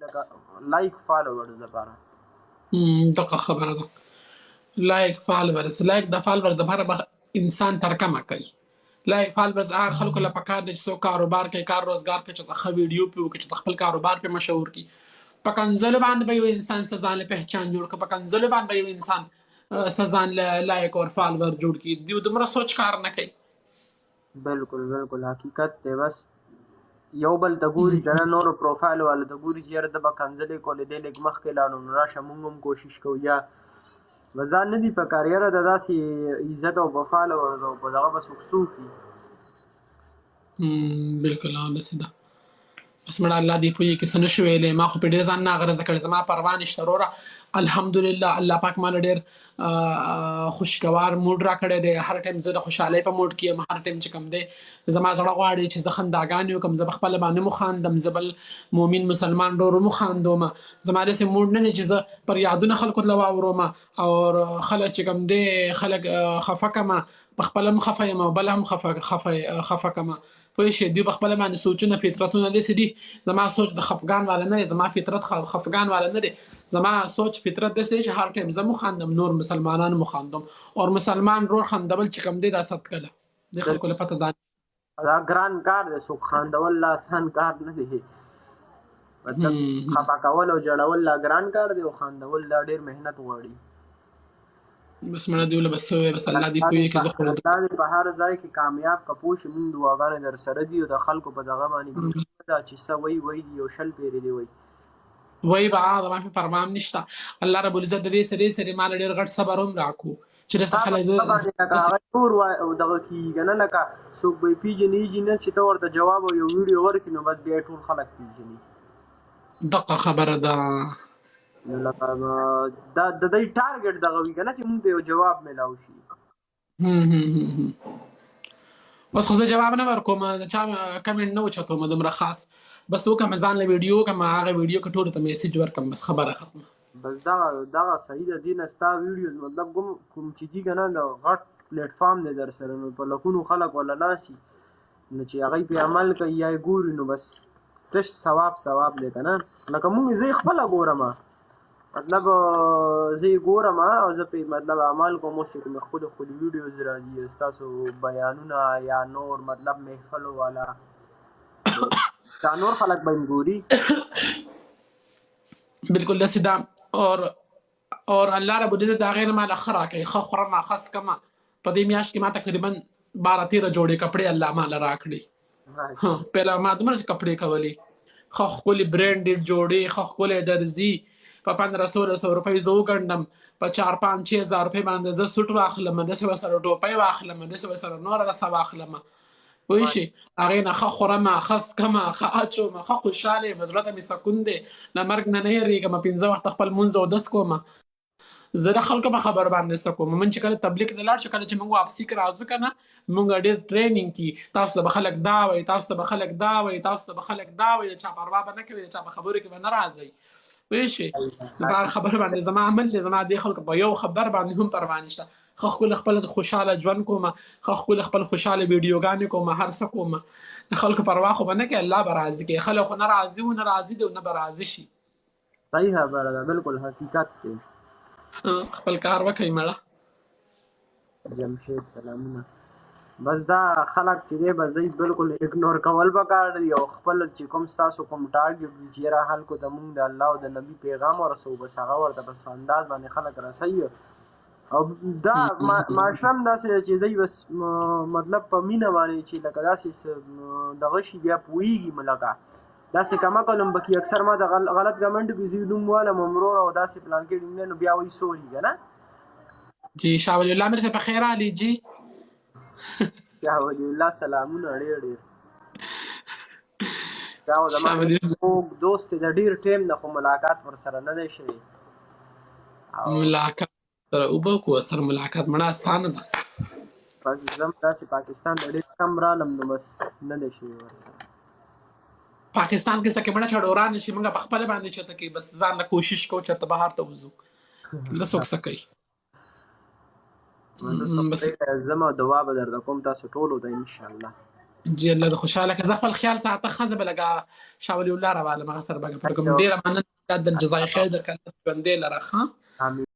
لکه لایک فالوورز لپاره دغه خبره ده. لایک فالوورز لایک د فالوور د لپاره به انسان ترکمه کوي. لایک فالوورز هغه خلکو له پکار دی چې څوک کاروبار کوي، کار روزګار کوي، چې د ښه ویډیو پې وکړي، چې د خپل کاروبار پې مشهور کړي. په کنځلو باندې به یو انسان څه ځان له پهچان جوړ کړي، په کنځلو باندې به یو انسان څه ځان له لایک اور فالوور جوړ کړي. دوی دومره سوچ کار نه کوي. بالکل بالکل حقیقت دی. بس یو بل ته ګوري که نه، نورو پروفایل والا ته ګوري چې یاره ده به کنځلې کولې، دی لږ مخکې لاړو نو راشه مونږ هم کوشش کوو. یا بس دا نه دي په کار یاره د داسې عزت او په فالوورز او په دغه به څوک څه وکړي. بالکل همداسې ده. بس مړه الله دې پوهېږي که څه نه شو ویلی. ما خو پرې ډېر ځان ناغرضه کړی، زما پروا نشته وروره. الحمدلله الله پاک ماله ډېر خوشګوار موډ راکړی دی. هر ټایم زه د خوشحالۍ په موډ کې یم. هر ټایم چې کوم دی زما زړه غواړي چې زه خنداګانې وکړم، زه په خپله باندې وخاندم، زه بل مؤمن مسلمان ورور هم وخاندوم. زما داسې موډ نه دی چې زه پر یادونه خلکو ته واوروم او خلک چې کوم دی خلک خفه کړم، په خپله هم خفه یم او بل هم خفه کړم. پوه شئ. دوی په خپله باندې سوچونه فطرتونه داسې دي. زما سوچ د خفګان والا نه دی، زما فطرت خفګان والا نه دی. زما سوچ فطرت داسې دی چې هر ټایم زه وخاندم، نور مسلمانان هم وخاندم. او مسلمان ورور خندول چې کوم دی دا صدقه ده. د خلکو له پته دا ګران کار دی. څوک خندول لا آسان کار نه دی. مطلب خفه کول او جړول لا ګران کار دی او خندول دا ډېر محنت غواړي. بس مړه دې وله بس څه وایي. بس الله دې پوهېږي که زه خو الله دې په هر ځای کې کامیاب که پوه شي. مونږ دعاګانې در سره دي او د خلکو په دغه باندې ده چې څه وایي دي او شل پیرې دې وایي به زما پې پروا هم نشته. الله رب العزت د دې سرې ما له ډېر غټ صبر هم راکړو چې داسې خلک هغه ټول دغه کېږي که نه، لکه څوک به یې پېژنېږي نه چې ته ورته جواب او یو ویډیو ورکړي نو بس بیا یې ټول خلک پېژني. دغه خبره ده. نو لکه د دوی ټارګېټ دغه وي که نه چې مونږ ته یو جواب میلاو شي. اوس خو زه جواب نه ورکوم، د چا کمنټ نه اوچتوم دومره خاص. بس وکړم ځان له ویډیو وکړم، هغه ویډیو کې ټولو ته میسج ورکړم، بس خبره ختمه. بس دغه صحیح ده. دې نه ستا ویډیوز مطلب کوم چې دي که نه د غټ پلیټفارم دی در سره، نو په لکونو خلک ولا ناسي نو چې هغوی پې عمل کوي یا یې ګوري نو بس تش ثواب دی که نه. لکه مونږ زه یې خپله ګورم، مطلب زه یې ګورم او زه پې مطلب عمل کوم. اوس چې کومې ښکلې ویډیوز راځي ستاسو بیانونه یا نور مطلب محفلو والا دا نور خلک به یې ګوري. بالکل داسې ده. اور الله رب العزت د هغې نه ماله ښه راکوي، ښه خورم ښه څکمه. په دې میاشت کې ما تقریبا 12-13 جوړې کپړې الله ماله راکړي. پهله ما دومره کپړې کولې، ښه ښکلې برینډډ جوړې، ښه ښکلی درځي. په 1500 روپۍ زه وګنډم، په 4-5-6 هزار روپۍ باندې زه سوټ واخلم، داسې ورسره ټوپۍ واخلم، داسې ورسره نوره رسه واخلم. پوه شئ. هغې نه ښه خورم، ښه څکم، ښه اچوم، ښه خوشحاله یم، زړه ته مې سکون دی. له مرګ نه نه یېرېږم. 15 وخته خپل لمونځ اودس کوم. زه د خلکو په خبر باندې څه کوم. من چې کله تبلیغ ته لاړ شو، کله چې موږ واپسي کې راځو که نه، موږ ډېر ټریننګ کي. تاسو ته به خلک دا وایي، تاسو ته به خلک دا وایي، تاسو ته به خلک دا وایي. د چا پروا به نه کوي، د چا په خبرو کې به نه راځئ. پوه شئ. په هغه خبر باندې زما عمل دی. زما دې خلکو په یو خبر باندې هم پروا نشته. ښه ښکلي خپل خوشحاله ژوند کوم، ښه ښکلي خپل خوشحاله ویډیوګانې کوم، هر څه کوم. د خلکو پروا خو به نه کوي، الله به راضي کوي. خلک خو نه راضي و نه راضي دی او نه به راضي شي. صحیح خبره ده. بالکل حقیقت دی. خپل کار وکړئ مړه. جمشید سلامونه. بس دا خلک چې دی بس دوی بالکل اګنور کول پکار دی او خپل چې کوم ستاسو کوم ټارګېټ وي چې یاره خلکو ته مونږ د الله او د نبي پیغام ورسوو، بس هغه ورته بس انداز باندې خلک رسوي. او دا معاشره هم داسې ده چې دوی بس مطلب په مینه باندې چې لکه داسې دغه شي بیا پوهېږي. لکه داسې کم عقل هم پکې اکثر ما د غلط کمنټو کې زه نوم والم ورور او داسې پلان کې ډینګ نو بیا وایي سوري که نه. جی شاه ولی الله میرے سے په خیر علی جی. شاه ولی الله سلامونه. ډېر دا و زما دوست دی د ډېر ټایم نه، خو ملاقات ورسره نه دی شوی. ملاقات سره اوبه کو سره ملاقات مړه اسانه ده. بس زه هم داسې پاکستان ته ډېر کم رالم نو بس نه دی شوی ورسره. پاکستان کې څه کې مړه چړوران شي، موږ په خپل باندې چته کې بس ځان له کوشش کوو چې ته بهر ته وځو. د څوک څه کوي. زما دعا به درته کوم تاسو ټولو ته انشاءالله. جی الله دې خوشحاله کړه. زه خپل خیال ساته ښه، زه به لږه شاه ولي الله راوالم، هغه سره به ګپه کوم. ډېره مننه د جزای خیر درکړه، ژوندی لره ښه. امين.